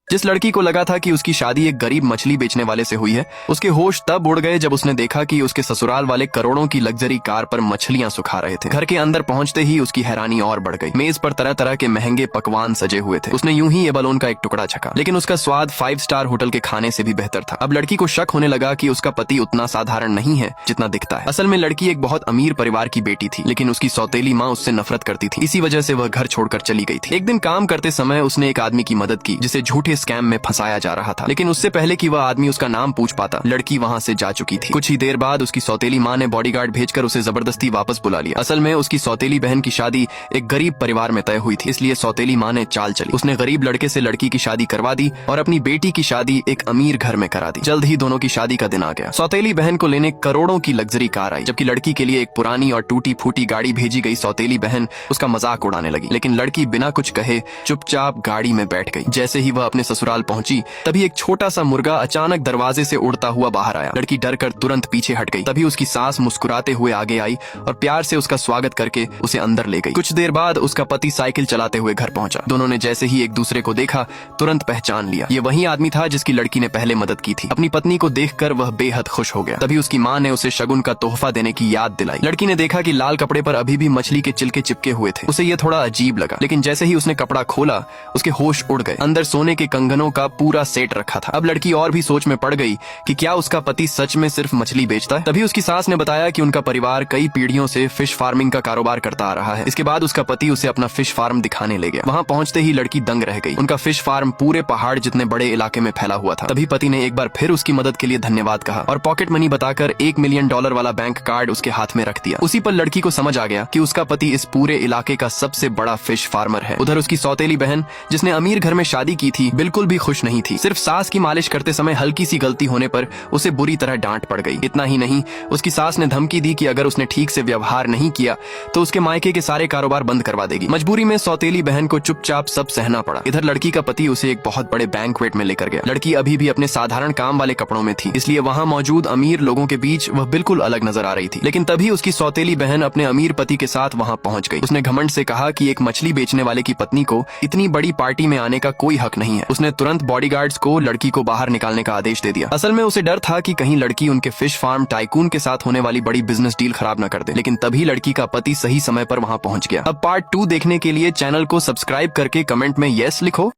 जिस लड़की को लगा था कि उसकी शादी एक गरीब मछली बेचने वाले से हुई है, उसके होश तब उड़ गए जब उसने देखा कि उसके ससुराल वाले करोड़ों की लग्जरी कार पर मछलियां सुखा रहे थे। घर के अंदर पहुंचते ही उसकी हैरानी और बढ़ गई। मेज पर तरह तरह के महंगे पकवान सजे हुए थे। उसने यूं ही ये बलून का एक टुकड़ा छका, लेकिन उसका स्वाद 5 स्टार होटल के खाने से भी बेहतर था। अब लड़की को शक होने लगा कि उसका पति उतना साधारण नहीं है जितना दिखता है। असल में लड़की एक बहुत अमीर परिवार की बेटी थी, लेकिन उसकी सौतेली माँ उससे नफरत करती थी। इसी वजह से वह घर छोड़कर चली गई थी। एक दिन काम करते समय उसने एक आदमी की मदद की जिसे झूठे स्कैम में फंसाया जा रहा था, लेकिन उससे पहले कि वह आदमी उसका नाम पूछ पाता, लड़की वहां से जा चुकी थी। कुछ ही देर बाद उसकी सौतेली माँ ने बॉडीगार्ड भेजकर उसे जबरदस्ती वापस बुला लिया। असल में उसकी सौतेली बहन की शादी एक गरीब परिवार में तय हुई थी, इसलिए सौतेली माँ ने चाल चली। उसने गरीब लड़के से लड़की की शादी करवा दी और अपनी बेटी की शादी एक अमीर घर में करा दी। जल्द ही दोनों की शादी का दिन आ गया। सौतेली बहन को लेने करोड़ों की लग्जरी कार आई, जबकि लड़की के लिए एक पुरानी और टूटी फूटी गाड़ी भेजी गई। सौतेली बहन उसका मजाक उड़ाने लगी, लेकिन लड़की बिना कुछ कहे चुपचाप गाड़ी में बैठ गई। जैसे ही वह अपने ससुराल पहुंची, तभी एक छोटा सा मुर्गा अचानक दरवाजे से उड़ता हुआ बाहर आया। लड़की डर कर तुरंत पीछे हट गई। तभी उसकी सास मुस्कुराते हुए आगे आई और प्यार से उसका स्वागत करके उसे अंदर ले गई। कुछ देर बाद उसका पति साइकिल चलाते हुए घर पहुंचा। दोनों ने जैसे ही एक दूसरे को देखा, तुरंत पहचान लिया। ये वही आदमी था जिसकी लड़की ने पहले मदद की थी। अपनी पत्नी को देखकर वह बेहद खुश हो गया। तभी उसकी माँ ने उसे शगुन का तोहफा देने की याद दिलाई। लड़की ने देखा कि लाल कपड़े पर अभी भी मछली के चिलके चिपके हुए थे। उसे ये थोड़ा अजीब लगा, लेकिन जैसे ही उसने कपड़ा खोला, उसके होश उड़ गए। अंदर सोने के कंगनों का पूरा सेट रखा था। अब लड़की और भी सोच में पड़ गई कि क्या उसका पति सच में सिर्फ मछली बेचता है। तभी उसकी सास ने बताया कि उनका परिवार कई पीढ़ियों से फिश फार्मिंग का कारोबार करता आ रहा है। इसके बाद उसका पति उसे अपना फिश फार्म दिखाने ले गया। वहां पहुंचते ही लड़की दंग रह गई। उनका फिश फार्म पूरे पहाड़ जितने बड़े इलाके में फैला हुआ था। तभी पति ने एक बार फिर उसकी मदद के लिए धन्यवाद कहा और पॉकेट मनी बताकर $1 मिलियन वाला बैंक कार्ड उसके हाथ में रख दिया। उसी पर लड़की को समझ आ गया कि उसका पति इस पूरे इलाके का सबसे बड़ा फिश फार्मर है। उधर उसकी सौतेली बहन, जिसने अमीर घर में शादी की थी, बिल्कुल भी खुश नहीं थी। सिर्फ सास की मालिश करते समय हल्की सी गलती होने पर उसे बुरी तरह डांट पड़ गई। इतना ही नहीं, उसकी सास ने धमकी दी कि अगर उसने ठीक से व्यवहार नहीं किया तो उसके मायके के सारे कारोबार बंद करवा देगी। मजबूरी में सौतेली बहन को चुपचाप सब सहना पड़ा। इधर लड़की का पति उसे एक बहुत बड़े बैंक्वेट में लेकर गया। लड़की अभी भी अपने साधारण काम वाले कपड़ों में थी, इसलिए वहां मौजूद अमीर लोगों के बीच वह बिल्कुल अलग नजर आ रही थी। लेकिन तभी उसकी सौतेली बहन अपने अमीर पति के साथ वहां पहुंच गई। उसने घमंड से कहा कि एक मछली बेचने वाले की पत्नी को इतनी बड़ी पार्टी में आने का कोई हक नहीं है। उसने तुरंत बॉडीगार्ड्स को लड़की को बाहर निकालने का आदेश दे दिया। असल में उसे डर था कि कहीं लड़की उनके फिश फार्म टाइकून के साथ होने वाली बड़ी बिजनेस डील खराब न कर दे। लेकिन तभी लड़की का पति सही समय पर वहां पहुंच गया। अब पार्ट 2 देखने के लिए चैनल को सब्सक्राइब करके कमेंट में यस लिखो।